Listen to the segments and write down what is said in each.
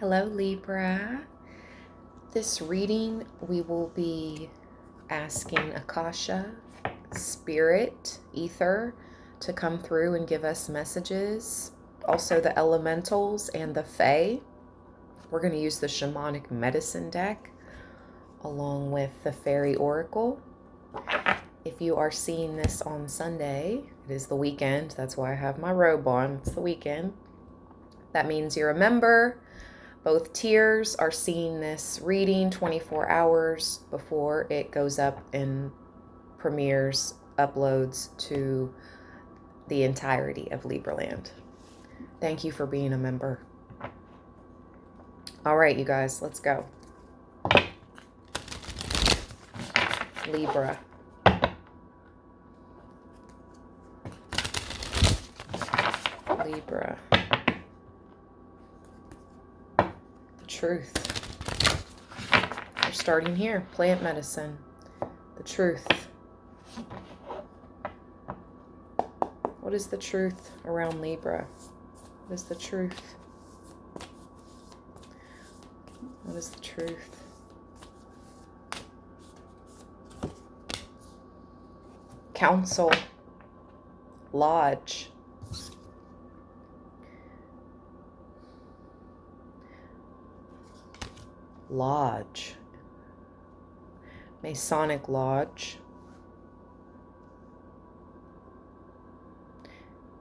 Hello, Libra. This reading, we will be asking Akasha, Spirit, Ether to come through and give us messages. Also, the elementals and the Fae. We're going to use the shamanic medicine deck along with the fairy oracle. If you are seeing this on Sunday, it is the weekend. That's why I have my robe on. It's the weekend. That means you're a member. Both tiers are seeing this reading 24 hours before it goes up and premieres, uploads to the entirety of Libraland. Thank you for being a member. All right, you guys, let's go. Libra. Libra. The truth. We're starting here. Plant medicine. The truth. What is the truth around Libra? What is the truth? What is the truth? Council. Lodge. Lodge. Masonic Lodge.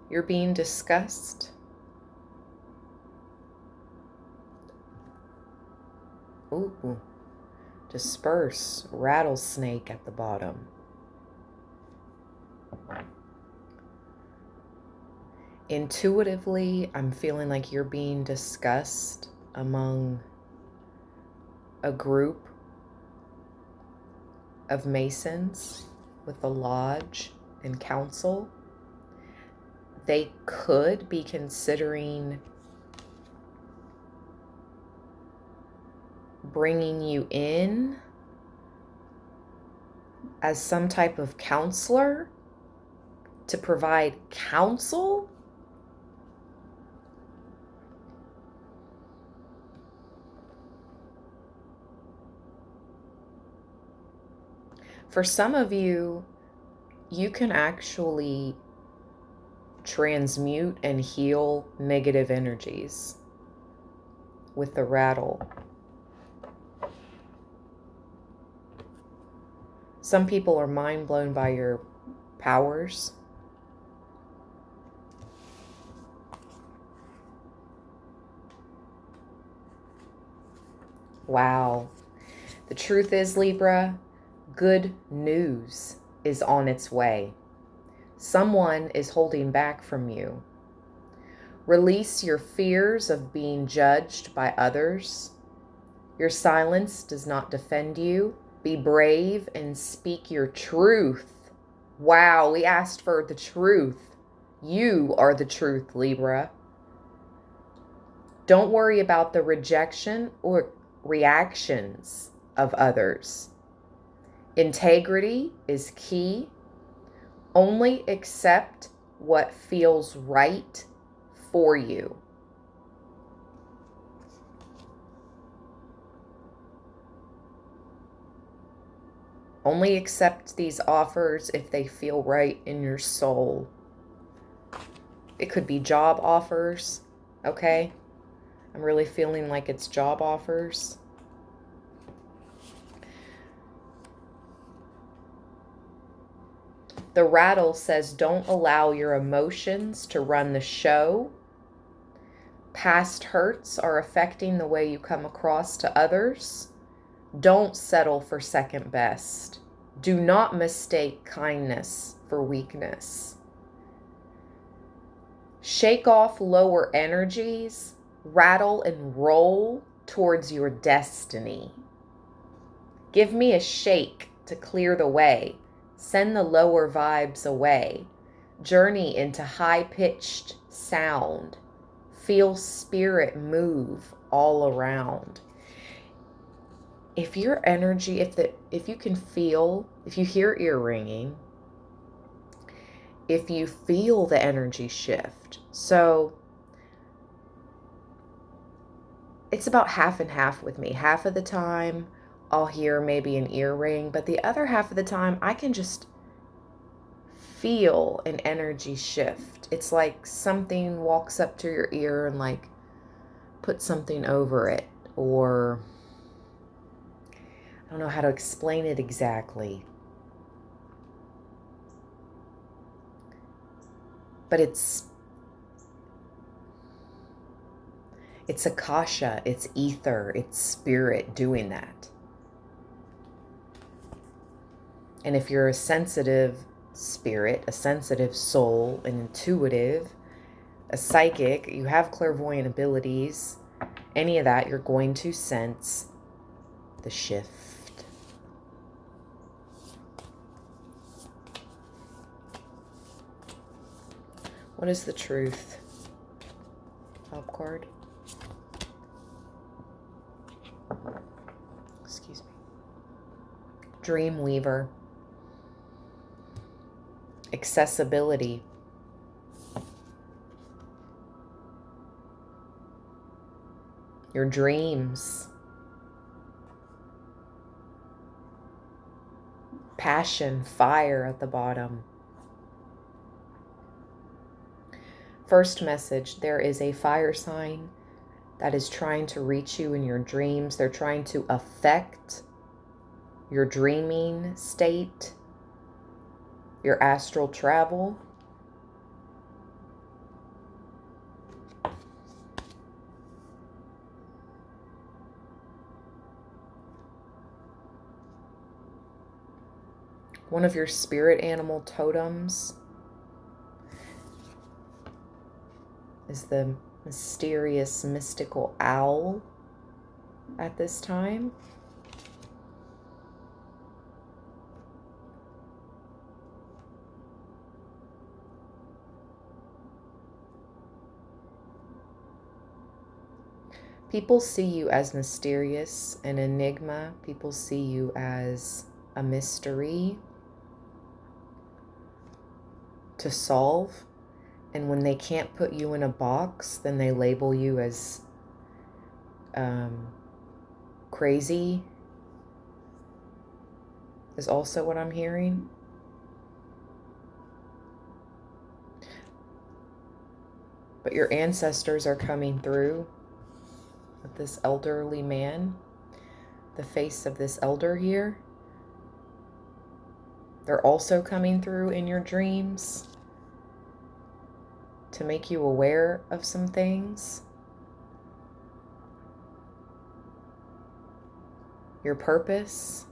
You're being discussed. Ooh. Disperse. Rattlesnake at the bottom. Intuitively, I'm feeling like you're being discussed among a group of Masons with the lodge and council. They could be considering bringing you in as some type of counselor to provide counsel. For some of you, you can actually transmute and heal negative energies with the rattle. Some people are mind blown by your powers. Wow. The truth is, Libra, good news is on its way. Someone is holding back from you. Release your fears of being judged by others. Your silence does not defend you. Be brave and speak your truth. Wow, we asked for the truth. You are the truth, Libra. Don't worry about the rejection or reactions of others. Integrity is key. Only accept what feels right for you. Only accept these offers if they feel right in your soul. It could be job offers, okay? I'm really feeling like it's job offers. The rattle says, don't allow your emotions to run the show. Past hurts are affecting the way you come across to others. Don't settle for second best. Do not mistake kindness for weakness. Shake off lower energies. Rattle and roll towards your destiny. Give me a shake to clear the way. Send the lower vibes away. Journey into high-pitched sound. Feel spirit move all around. If your energy, if you can feel, if you hear ear ringing, if you feel the energy shift. So it's about half and half with me. Half of the time I'll hear maybe an earring, but the other half of the time I can just feel an energy shift. It's like something walks up to your ear and like put something over it, or I don't know how to explain it exactly. But it's akasha, it's ether, it's spirit doing that. And if you're a sensitive spirit, a sensitive soul, an intuitive, a psychic, you have clairvoyant abilities, any of that, you're going to sense the shift. What is the truth? Top card. Excuse me. Dream weaver. Accessibility. Your dreams. Passion, fire at the bottom. First message, there is a fire sign that is trying to reach you in your dreams. They're trying to affect your dreaming state, your astral travel. One of your spirit animal totems is the mysterious, mystical owl at this time. People see you as mysterious, an enigma. People see you as a mystery to solve. And when they can't put you in a box, then they label you as crazy, is also what I'm hearing. But your ancestors are coming through with this elderly man, the face of this elder here. They're also coming through in your dreams to make you aware of some things. Your purpose.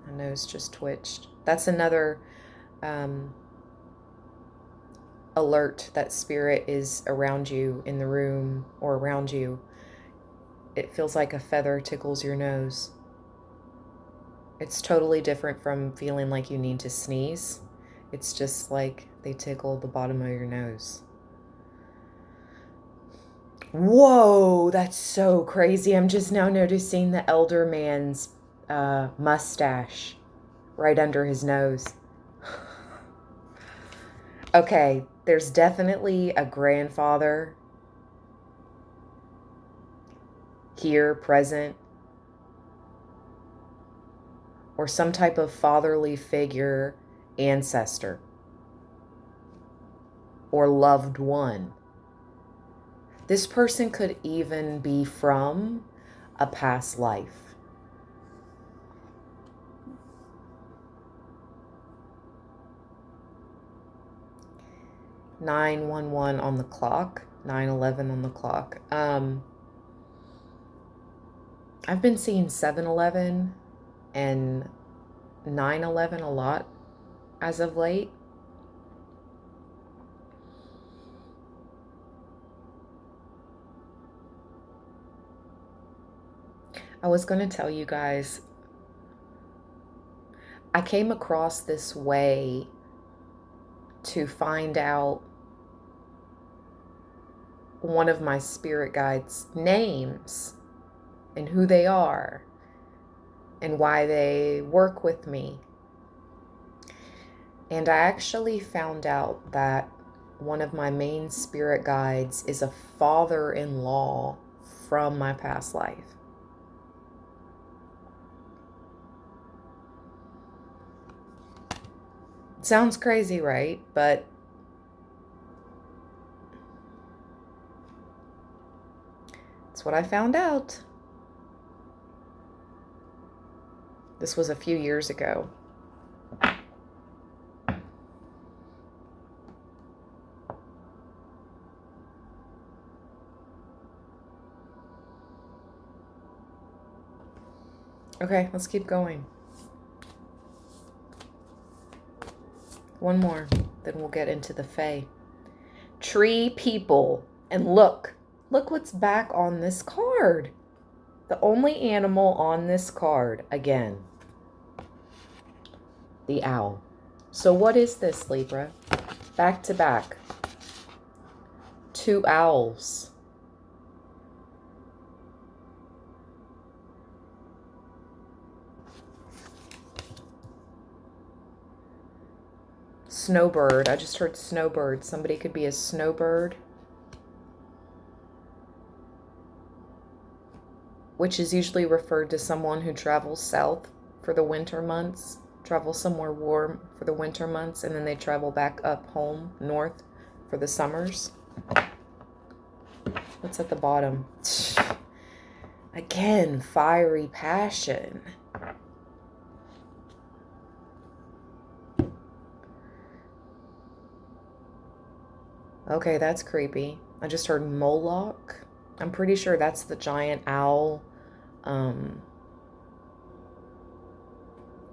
My nose just twitched. That's another alert that spirit is around you in the room or around you. It feels like a feather tickles your nose. It's totally different from feeling like you need to sneeze. It's just like they tickle the bottom of your nose. Whoa, that's so crazy. I'm just now noticing the elder man's mustache right under his nose. Okay, there's definitely a grandfather here present, or some type of fatherly figure, ancestor, or loved one. This person could even be from a past life. (911) on the clock, 9/11 on the clock. I've been seeing 7/11 and 9/11 a lot as of late. I was going to tell you guys, I came across this way to find out one of my spirit guides' names and who they are and why they work with me. And I actually found out that one of my main spirit guides is a father-in-law from my past life. Sounds crazy, right? But it's what I found out. This was a few years ago. Okay, let's keep going. One more, then we'll get into the Fae. Tree people. And look what's back on this card. The only animal on this card, again, the owl. So what is this, Libra? Back to back. 2 owls. Snowbird. I just heard snowbird. Somebody could be a snowbird, which is usually referred to someone who travels south for the winter months, travel somewhere warm for the winter months, and then they travel back up home north for the summers. What's at the bottom? Again, fiery passion. Okay, that's creepy. I just heard Moloch. I'm pretty sure that's the giant owl.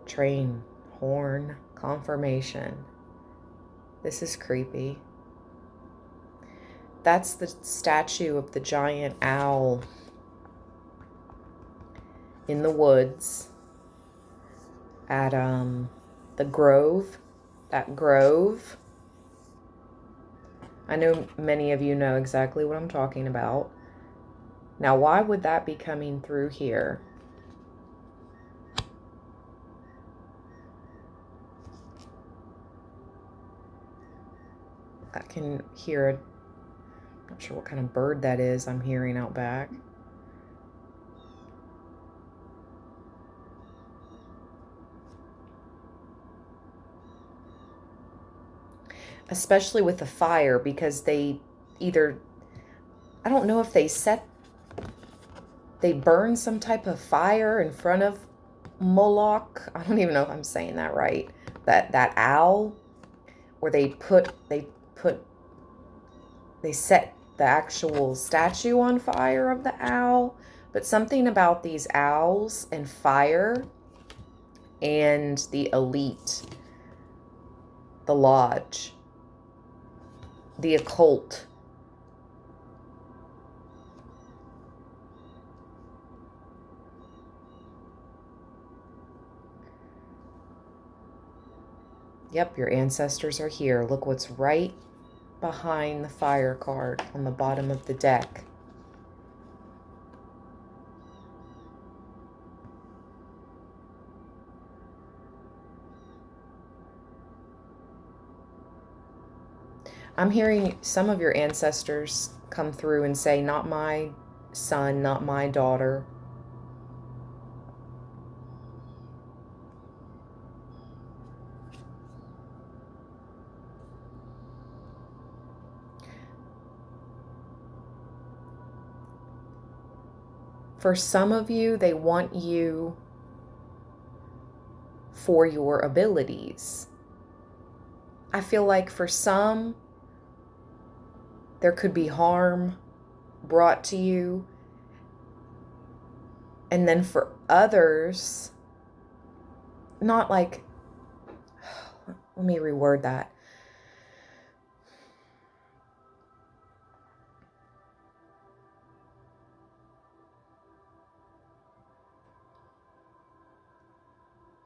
Train, horn, confirmation. This is creepy. That's the statue of the giant owl in the woods at the grove. That grove. I know many of you know exactly what I'm talking about. Now, why would that be coming through here? I can hear it. Not sure what kind of bird that is I'm hearing out back. Especially with the fire, because they either, I don't know if they burn some type of fire in front of Moloch. I don't even know if I'm saying that right. That owl, or they set the actual statue on fire of the owl. But something about these owls and fire and the elite, the lodge, the occult. Yep, your ancestors are here. Look what's right behind the fire card on the bottom of the deck. I'm hearing some of your ancestors come through and say, not my son, not my daughter. For some of you, they want you for your abilities. I feel like for some, there could be harm brought to you. And then for others, not like, let me reword that.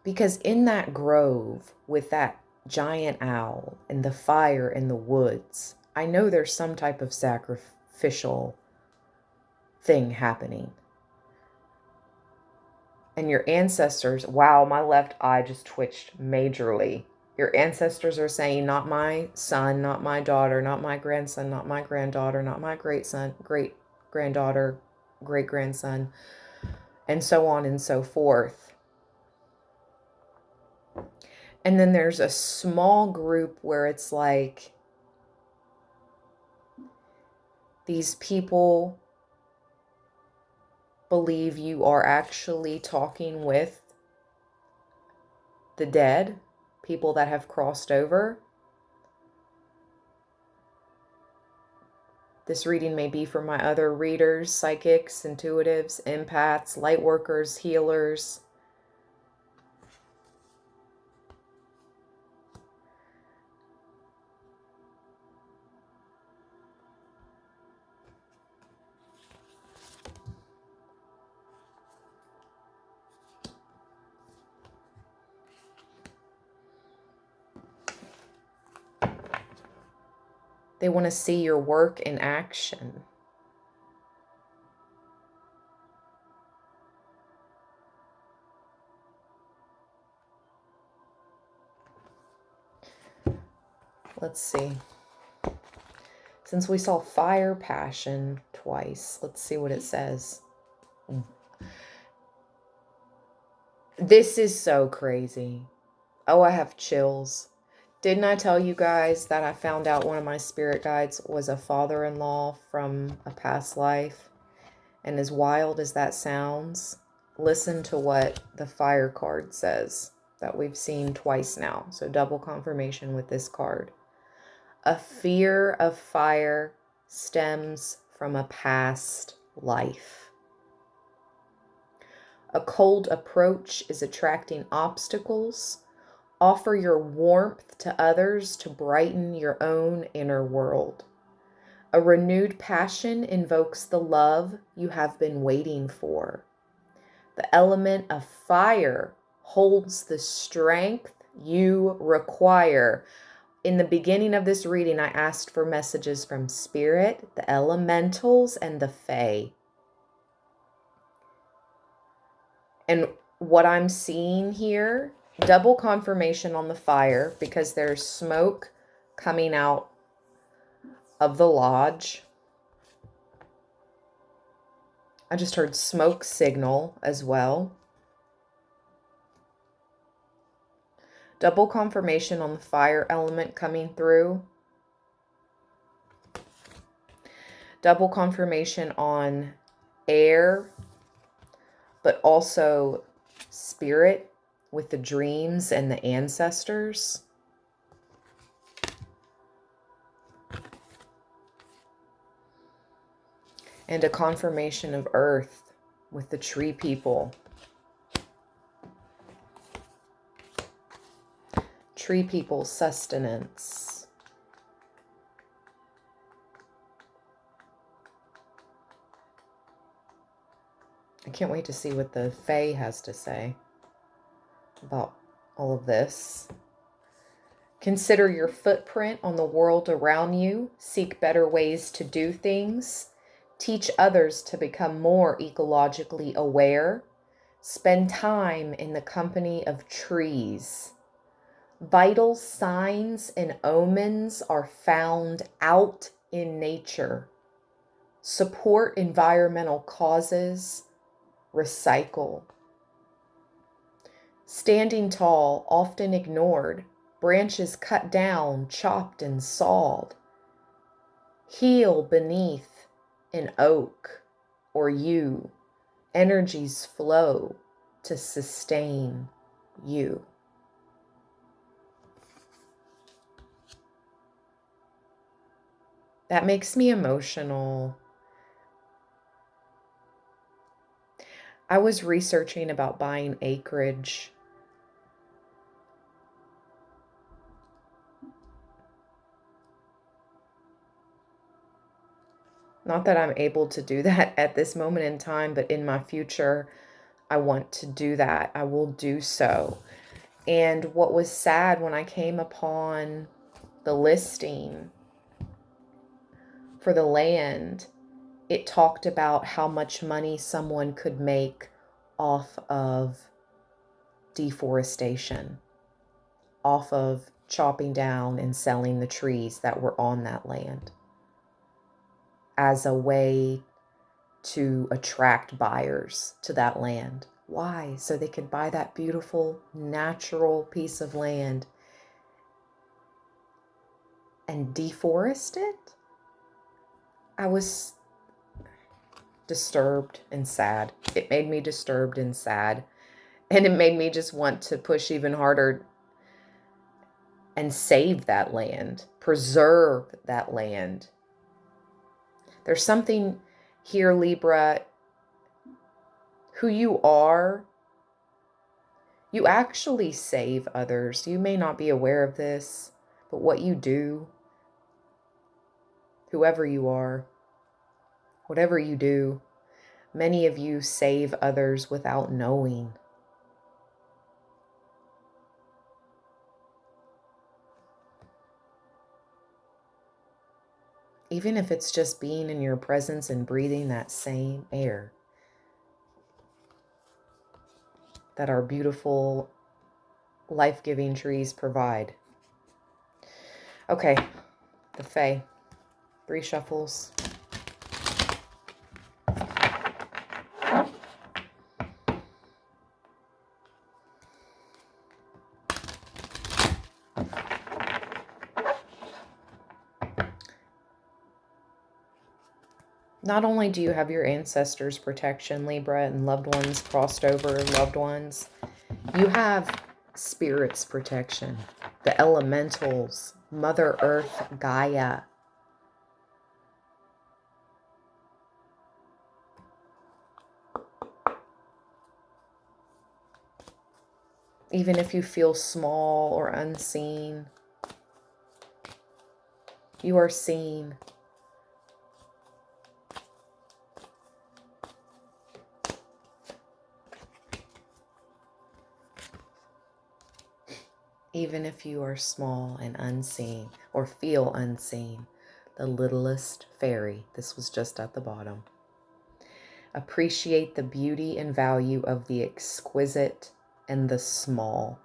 Because in that grove with that giant owl and the fire in the woods, I know there's some type of sacrificial thing happening. And your ancestors, wow, my left eye just twitched majorly. Your ancestors are saying, not my son, not my daughter, not my grandson, not my granddaughter, not my great son, great granddaughter, great-grandson, and so on and so forth. And then there's a small group where it's like these people believe you are actually talking with the dead, people that have crossed over. This reading may be for my other readers, psychics, intuitives, empaths, light workers, healers. They want to see your work in action. Let's see. Since we saw fire passion twice, let's see what it says. This is so crazy. Oh, I have chills. Didn't I tell you guys that I found out one of my spirit guides was a father-in-law from a past life? And as wild as that sounds, listen to what the fire card says that we've seen twice now. So double confirmation with this card. A fear of fire stems from a past life. A cold approach is attracting obstacles. Offer your warmth to others to brighten your own inner world. A renewed passion invokes the love you have been waiting for. The element of fire holds the strength you require. In the beginning of this reading, I asked for messages from spirit, the elementals, and the fae. And what I'm seeing here, double confirmation on the fire, because there's smoke coming out of the lodge. I just heard smoke signal as well. Double confirmation on the fire element coming through. Double confirmation on air, but also spirit with the dreams and the ancestors. And a confirmation of earth with the tree people. Tree people sustenance. I can't wait to see what the fae has to say about all of this. Consider your footprint on the world around you. Seek better ways to do things. Teach others to become more ecologically aware. Spend time in the company of trees. Vital signs and omens are found out in nature. Support environmental causes. Recycle. Standing tall, often ignored. Branches cut down, chopped and sawed. Heal beneath an oak or yew. Energies flow to sustain you. That makes me emotional. I was researching about buying acreage. Not that I'm able to do that at this moment in time, but in my future, I want to do that. I will do so. And what was sad when I came upon the listing for the land, it talked about how much money someone could make off of deforestation, off of chopping down and selling the trees that were on that land as a way to attract buyers to that land. Why? So they could buy that beautiful, natural piece of land and deforest it. I was disturbed and sad. It made me disturbed and sad. And it made me just want to push even harder and save that land, preserve that land. There's something here, Libra, who you are. You actually save others. You may not be aware of this, but what you do, whoever you are, whatever you do, many of you save others without knowing. Even if it's just being in your presence and breathing that same air that our beautiful, life-giving trees provide. Okay, the Fae. 3 shuffles. Not only do you have your ancestors' protection, Libra, and loved ones crossed over, loved ones, you have Spirit's protection, the elementals, Mother Earth, Gaia. Even if you feel small or unseen, you are seen. Even if you are small and unseen or feel unseen, the littlest fairy, this was just at the bottom. Appreciate the beauty and value of the exquisite and the small.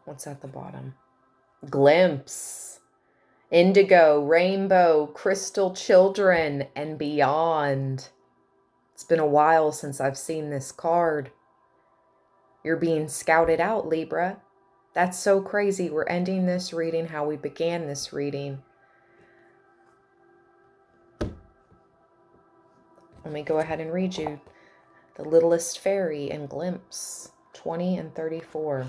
What's at the bottom? Glimpse, indigo, rainbow, crystal children, and beyond. It's been a while since I've seen this card. You're being scouted out, Libra. That's so crazy. We're ending this reading how we began this reading. Let me go ahead and read you The Littlest Fairy and Glimpse, 20 and 34.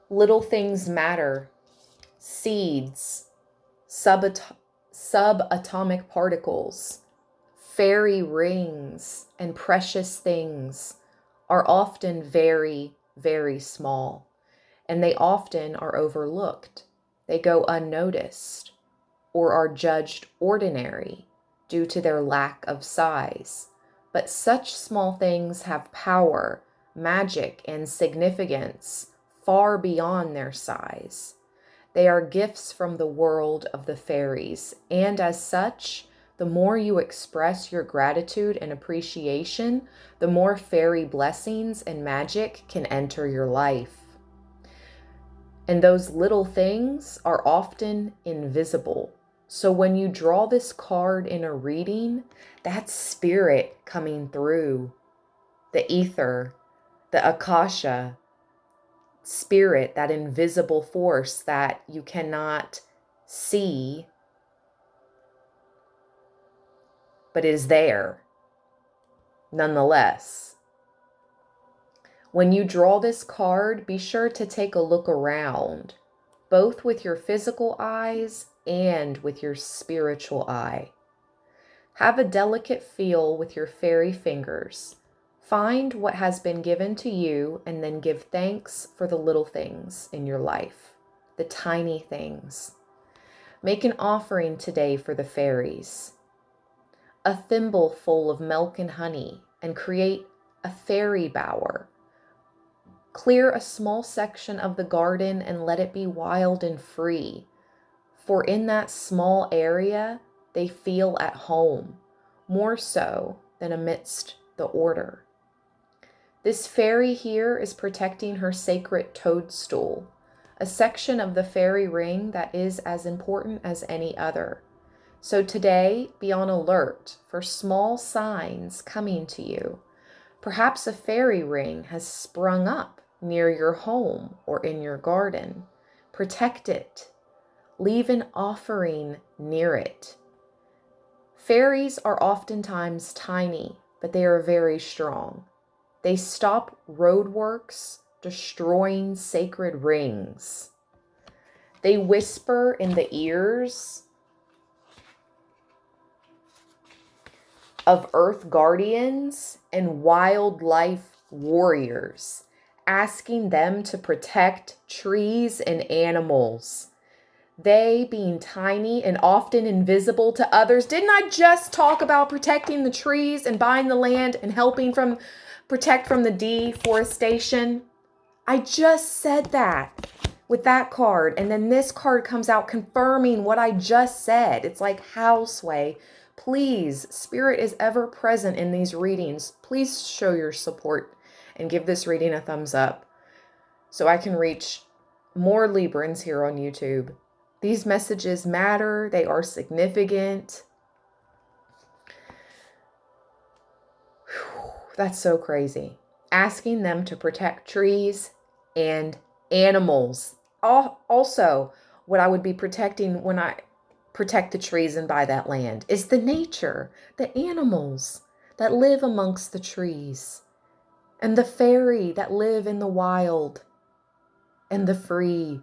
Little things matter. Seeds, subatomic particles, fairy rings, and precious things are often very, very small, and they often are overlooked. They go unnoticed or are judged ordinary due to their lack of size. But such small things have power, magic, and significance far beyond their size. They are gifts from the world of the fairies, and as such, the more you express your gratitude and appreciation, the more fairy blessings and magic can enter your life. And those little things are often invisible. So when you draw this card in a reading, that's spirit coming through, the ether, the akasha, spirit, that invisible force that you cannot see, but is there nonetheless. When you draw this card, be sure to take a look around, both with your physical eyes and with your spiritual eye. Have a delicate feel with your fairy fingers. Find what has been given to you and then give thanks for the little things in your life, the tiny things. Make an offering today for the fairies. A thimble full of milk and honey, and create a fairy bower. Clear a small section of the garden and let it be wild and free. For in that small area, they feel at home, more so than amidst the the order. This fairy here is protecting her sacred toadstool, a section of the fairy ring that is as important as any other. So today, be on alert for small signs coming to you. Perhaps a fairy ring has sprung up near your home or in your garden. Protect it. Leave an offering near it. Fairies are oftentimes tiny, but they are very strong. They stop roadworks, destroying sacred rings. They whisper in the ears of earth guardians and wildlife warriors, asking them to protect trees and animals. They, being tiny and often invisible to others. Didn't I just talk about protecting the trees and buying the land and helping protect from the deforestation? I just said that with that card. And then this card comes out confirming what I just said. It's like houseway. Please, Spirit is ever present in these readings. Please show your support and give this reading a thumbs up so I can reach more Librans here on YouTube. These messages matter. They are significant. Whew, that's so crazy. Asking them to protect trees and animals. Also, what I would be protecting when I protect the trees and buy that land is the nature, the animals that live amongst the trees, and the fairy that live in the wild, and the free.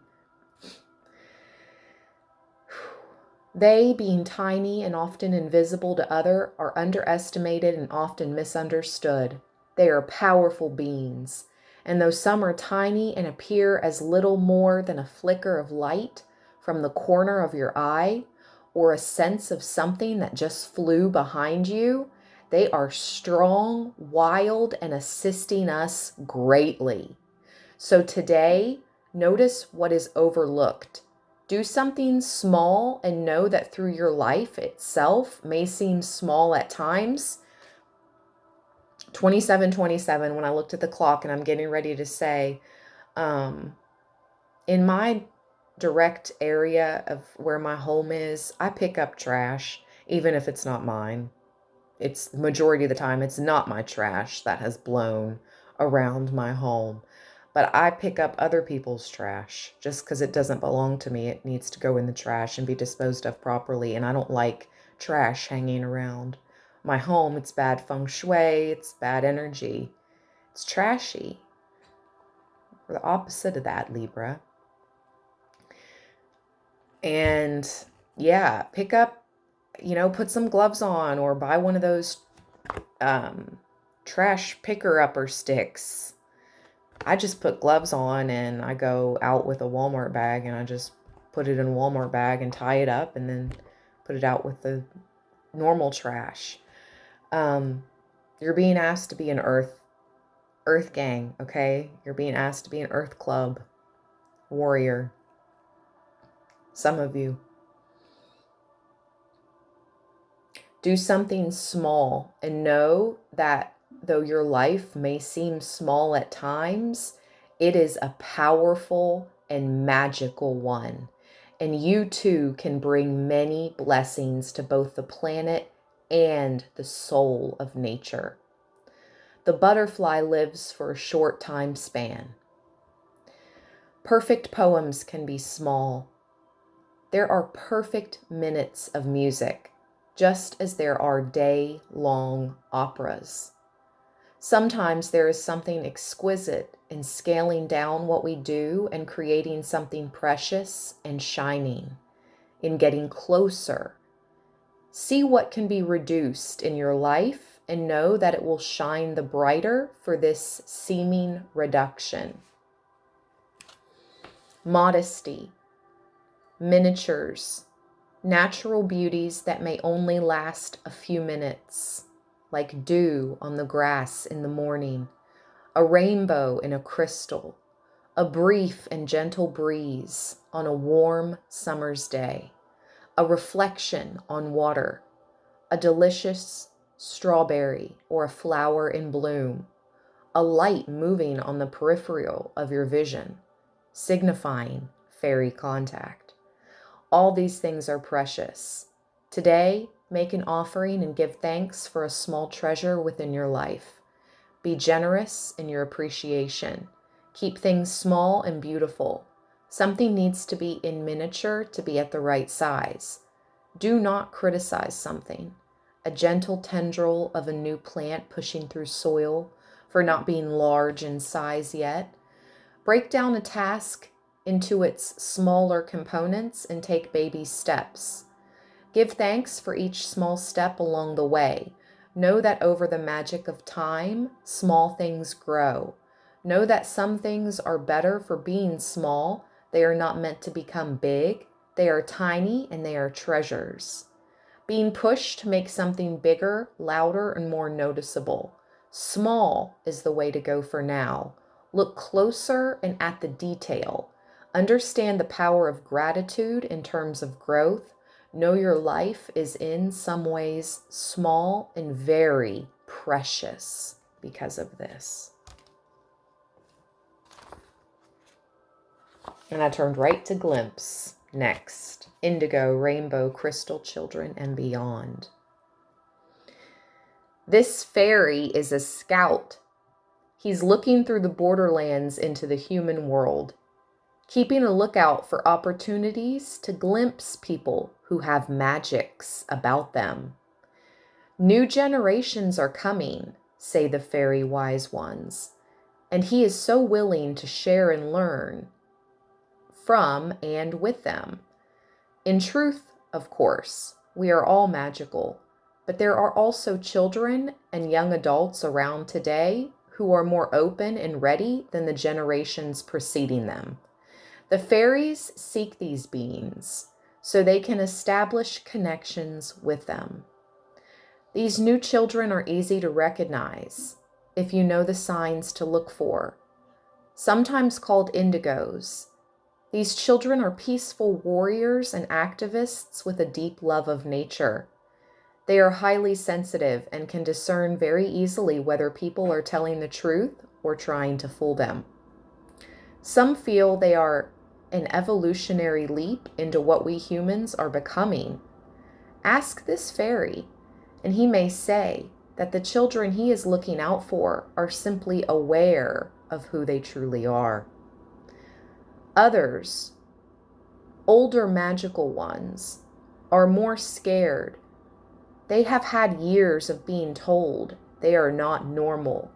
They, being tiny and often invisible to others, are underestimated and often misunderstood. They are powerful beings, and though some are tiny and appear as little more than a flicker of light from the corner of your eye, or a sense of something that just flew behind you, they are strong, wild, and assisting us greatly. So today, notice what is overlooked. Do something small and know that through your life itself may seem small at times. 27:27, when I looked at the clock and I'm getting ready to say, in my direct area of where my home is, I pick up trash, even if it's not mine. It's the majority of the time, it's not my trash that has blown around my home. But I pick up other people's trash just because it doesn't belong to me. It needs to go in the trash and be disposed of properly. And I don't like trash hanging around my home. It's bad feng shui. It's bad energy. It's trashy. We're the opposite of that, Libra. And yeah, pick up, put some gloves on or buy one of those trash picker-upper sticks. I just put gloves on and I go out with a Walmart bag and I just put it in a Walmart bag and tie it up and then put it out with the normal trash. You're being asked to be an earth gang, okay? You're being asked to be an earth club warrior. Some of you. Do something small and know that though your life may seem small at times, it is a powerful and magical one. And you too can bring many blessings to both the planet and the soul of nature. The butterfly lives for a short time span. Perfect poems can be small. There are perfect minutes of music, just as there are day-long operas. Sometimes there is something exquisite in scaling down what we do and creating something precious and shining, in getting closer. See what can be reduced in your life and know that it will shine the brighter for this seeming reduction. Modesty, miniatures, natural beauties that may only last a few minutes, like dew on the grass in the morning, a rainbow in a crystal, a brief and gentle breeze on a warm summer's day, a reflection on water, a delicious strawberry, or a flower in bloom, a light moving on the peripheral of your vision, signifying fairy contact. All these things are precious. Today, make an offering and give thanks for a small treasure within your life. Be generous in your appreciation. Keep things small and beautiful. Something needs to be in miniature to be at the right size. Do not criticize something. A gentle tendril of a new plant pushing through soil for not being large in size yet. Break down a task into its smaller components and take baby steps. Give thanks for each small step along the way. Know that over the magic of time, small things grow. Know that some things are better for being small. They are not meant to become big. They are tiny and they are treasures. Being pushed to make something bigger, louder, and more noticeable. Small is the way to go for now. Look closer and at the detail. Understand the power of gratitude in terms of growth. Know your life is in some ways small and very precious because of this. And I turned right to glimpse. Next, indigo, rainbow, crystal children, and beyond. This fairy is a scout. He's looking through the borderlands into the human world, keeping a lookout for opportunities to glimpse people who have magics about them. New generations are coming, say the fairy wise ones, and he is so willing to share and learn from and with them. In truth, of course, we are all magical, but there are also children and young adults around today who are more open and ready than the generations preceding them. The fairies seek these beings so they can establish connections with them. These new children are easy to recognize if you know the signs to look for. Sometimes called indigos, these children are peaceful warriors and activists with a deep love of nature. They are highly sensitive and can discern very easily whether people are telling the truth or trying to fool them. Some feel they are an evolutionary leap into what we humans are becoming. Ask this fairy, and he may say that the children he is looking out for are simply aware of who they truly are. Others, older magical ones, are more scared. They have had years of being told they are not normal.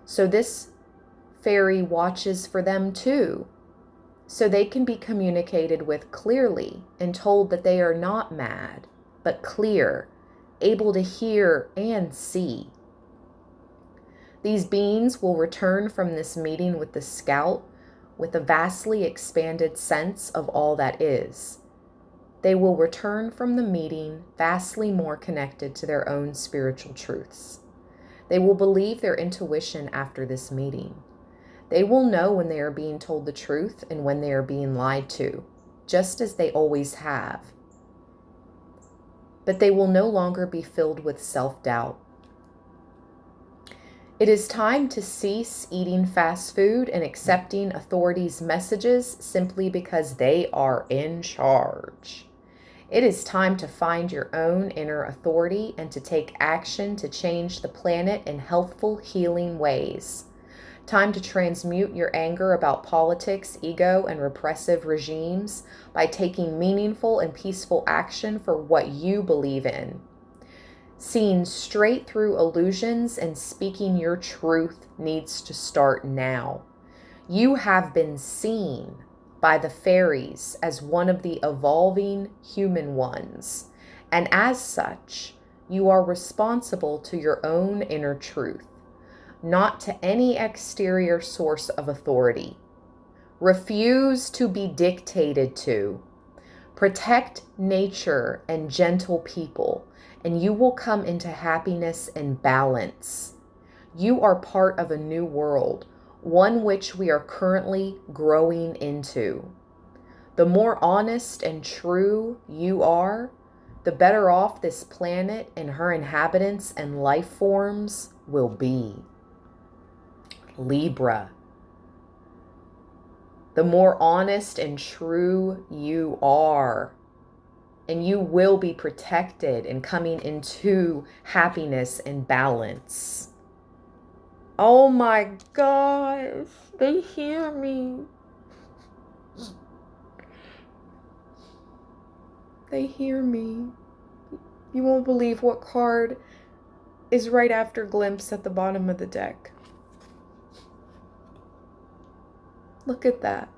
So this fairy watches for them too, so they can be communicated with clearly and told that they are not mad, but clear, able to hear and see. These beings will return from this meeting with the scout with a vastly expanded sense of all that is. They will return from the meeting vastly more connected to their own spiritual truths. They will believe their intuition after this meeting. They will know when they are being told the truth and when they are being lied to, just as they always have. But they will no longer be filled with self-doubt. It is time to cease eating fast food and accepting authorities' messages simply because they are in charge. It is time to find your own inner authority and to take action to change the planet in healthful, healing ways. Time to transmute your anger about politics, ego, and repressive regimes by taking meaningful and peaceful action for what you believe in. Seeing straight through illusions and speaking your truth needs to start now. You have been seen by the fairies as one of the evolving human ones, and as such, you are responsible to your own inner truth, not to any exterior source of authority. Refuse to be dictated to. Protect nature and gentle people, and you will come into happiness and balance. You are part of a new world, one which we are currently growing into. The more honest and true you are, the better off this planet and her inhabitants and life forms will be. Libra. The more honest and true you are, and you will be protected and coming into happiness and balance. Oh my gosh, they hear me. They hear me. You won't believe what card is right after Glimpse at the bottom of the deck. Look at that.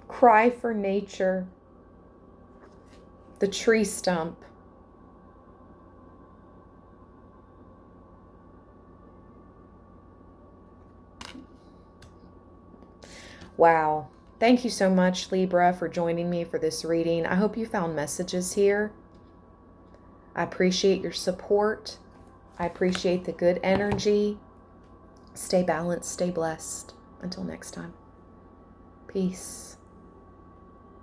Cry for nature. The tree stump. Wow. Thank you so much, Libra, for joining me for this reading. I hope you found messages here. I appreciate your support. I appreciate the good energy. Stay balanced, stay blessed. Until next time. Peace.